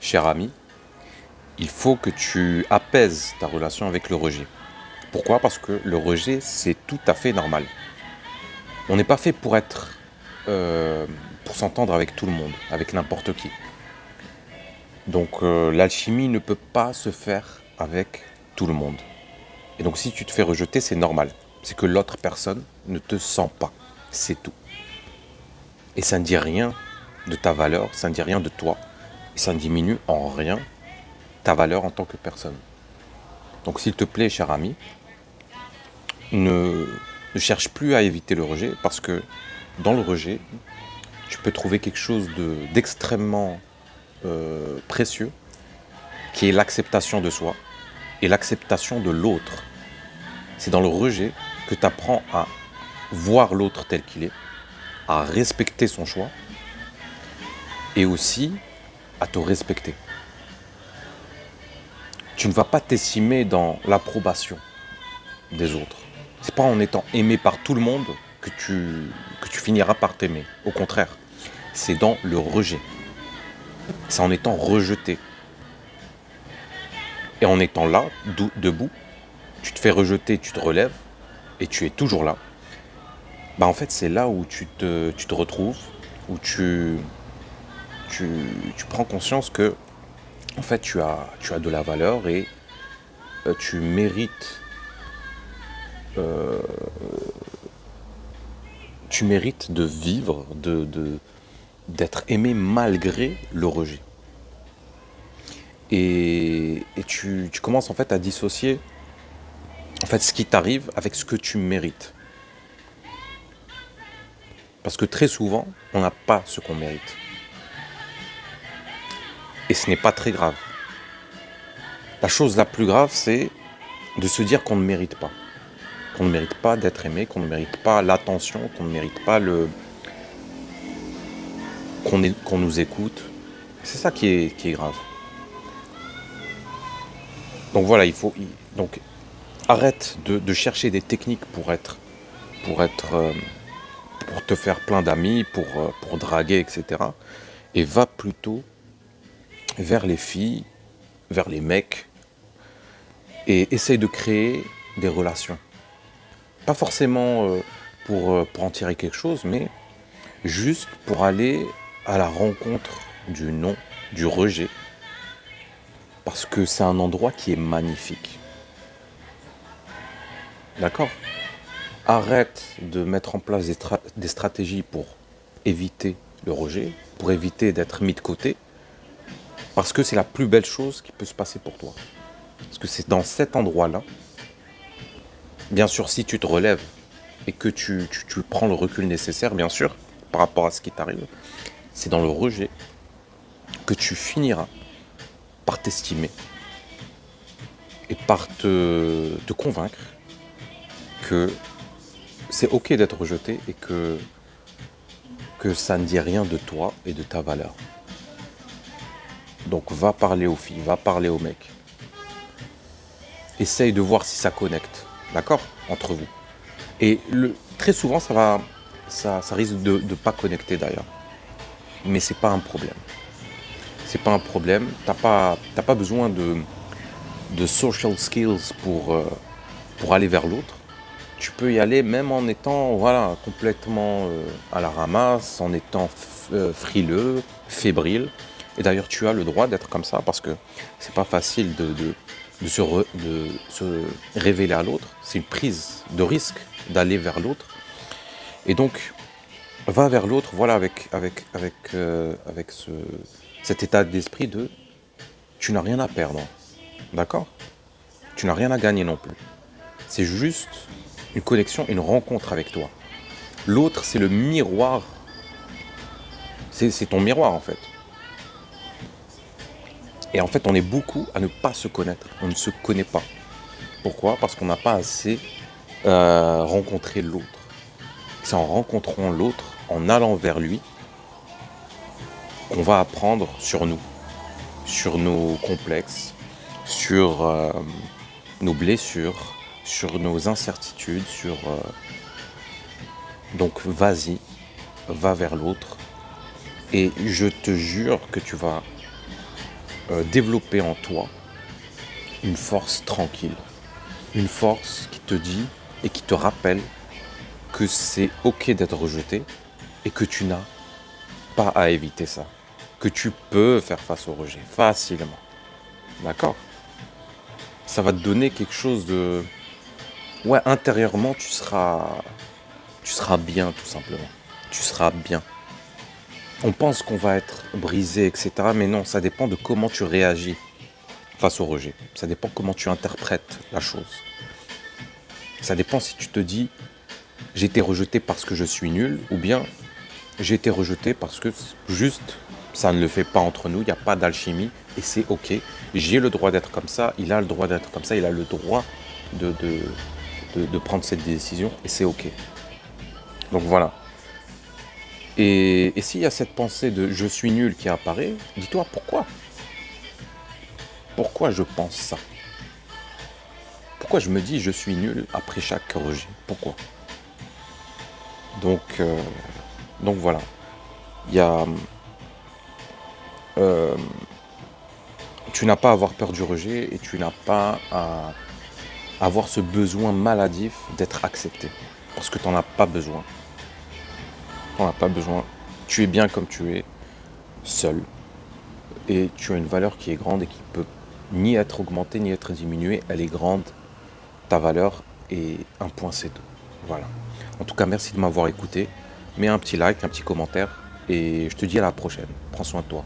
cher ami, il faut que tu apaises ta relation avec le rejet. Pourquoi? Parce que le rejet, c'est tout à fait normal. On n'est pas fait pour être, pour s'entendre avec tout le monde, avec n'importe qui. Donc l'alchimie ne peut pas se faire avec tout le monde. Et donc si tu te fais rejeter, c'est normal. C'est que l'autre personne ne te sent pas. C'est tout. Et ça ne dit rien de ta valeur, ça ne dit rien de toi. Et ça ne diminue en rien ta valeur en tant que personne. Donc s'il te plaît, cher ami, ne, ne cherche plus à éviter le rejet parce que dans le rejet, tu peux trouver quelque chose d'extrêmement précieux qui est l'acceptation de soi et l'acceptation de l'autre. C'est dans le rejet que tu apprends à voir l'autre tel qu'il est, à respecter son choix et aussi à te respecter. Tu ne vas pas t'estimer dans l'approbation des autres. C'est pas en étant aimé par tout le monde que tu finiras par t'aimer. Au contraire, c'est dans le rejet. C'est en étant rejeté. Et en étant là, debout, tu te fais rejeter, tu te relèves, et tu es toujours là. Bah en fait, c'est là où tu te retrouves, où tu, tu prends conscience que en fait, tu as de la valeur et tu mérites, tu mérites de vivre, d'être aimé malgré le rejet. Et tu commences en fait à dissocier en fait ce qui t'arrive avec ce que tu mérites. Parce que très souvent, on n'a pas ce qu'on mérite. Et ce n'est pas très grave. La chose la plus grave, c'est de se dire qu'on ne mérite pas. Qu'on ne mérite pas d'être aimé, qu'on ne mérite pas l'attention, qu'on ne mérite pas qu'on nous écoute. C'est ça qui est grave. Donc voilà, donc arrête de chercher des techniques pour être, pour te faire plein d'amis, pour draguer, etc. Et va plutôt vers les filles, vers les mecs, et essaye de créer des relations. Pas forcément pour en tirer quelque chose, mais juste pour aller à la rencontre du non, du rejet, parce que c'est un endroit qui est magnifique. D'accord? Arrête de mettre en place des stratégies pour éviter le rejet, pour éviter d'être mis de côté, parce que c'est la plus belle chose qui peut se passer pour toi. Parce que c'est dans cet endroit-là, bien sûr, si tu te relèves et que tu prends le recul nécessaire, bien sûr, par rapport à ce qui t'arrive, c'est dans le rejet que tu finiras par t'estimer et par te convaincre que c'est ok d'être rejeté et que ça ne dit rien de toi et de ta valeur. Donc va parler aux filles, va parler aux mecs. Essaye de voir si ça connecte, d'accord, entre vous. Et très souvent, ça risque de ne pas connecter d'ailleurs. Mais c'est pas un problème. C'est pas un problème. T'as pas besoin de social skills pour aller vers l'autre. Tu peux y aller même en étant voilà, complètement à la ramasse, en étant frileux, fébrile. Et d'ailleurs, tu as le droit d'être comme ça parce que c'est pas facile de se révéler à l'autre. C'est une prise de risque d'aller vers l'autre. Et donc, va vers l'autre, voilà, avec cet état d'esprit de tu n'as rien à perdre. D'accord? Tu n'as rien à gagner non plus. C'est juste une connexion, une rencontre avec toi. L'autre, c'est le miroir. C'est ton miroir en fait. Et en fait, on est beaucoup à ne pas se connaître. On ne se connaît pas. Pourquoi? Parce qu'on n'a pas assez rencontré l'autre. C'est en rencontrant l'autre, en allant vers lui, qu'on va apprendre sur nous, sur nos complexes, sur nos blessures, sur nos incertitudes, Donc vas-y, va vers l'autre, et je te jure que tu vas développer en toi une force tranquille. Une force qui te dit et qui te rappelle que c'est ok d'être rejeté et que tu n'as pas à éviter ça. Que tu peux faire face au rejet facilement. D'accord? Ça va te donner quelque chose de... Ouais, intérieurement, tu seras bien tout simplement. Tu seras bien. On pense qu'on va être brisé, etc. Mais non, ça dépend de comment tu réagis face au rejet. Ça dépend comment tu interprètes la chose. Ça dépend si tu te dis j'ai été rejeté parce que je suis nul ou bien j'ai été rejeté parce que juste ça ne le fait pas entre nous, il n'y a pas d'alchimie et c'est ok. J'ai le droit d'être comme ça, il a le droit d'être comme ça, il a le droit de prendre cette décision et c'est ok. Donc voilà. Et s'il y a cette pensée de je suis nul qui apparaît, dis-toi pourquoi. Pourquoi je pense ça? Pourquoi je me dis je suis nul après chaque rejet? Pourquoi? Donc, euh, donc voilà. Il y a, euh, tu n'as pas à avoir peur du rejet et tu n'as pas à avoir ce besoin maladif d'être accepté. Parce que tu n'en as pas besoin. Tu n'en as pas besoin. Tu es bien comme tu es, seul. Et tu as une valeur qui est grande et qui peut ni être augmentée ni être diminuée. Elle est grande, ta valeur, et un point c'est tout. Voilà. En tout cas, merci de m'avoir écouté. Mets un petit like, un petit commentaire. Et je te dis à la prochaine. Prends soin de toi.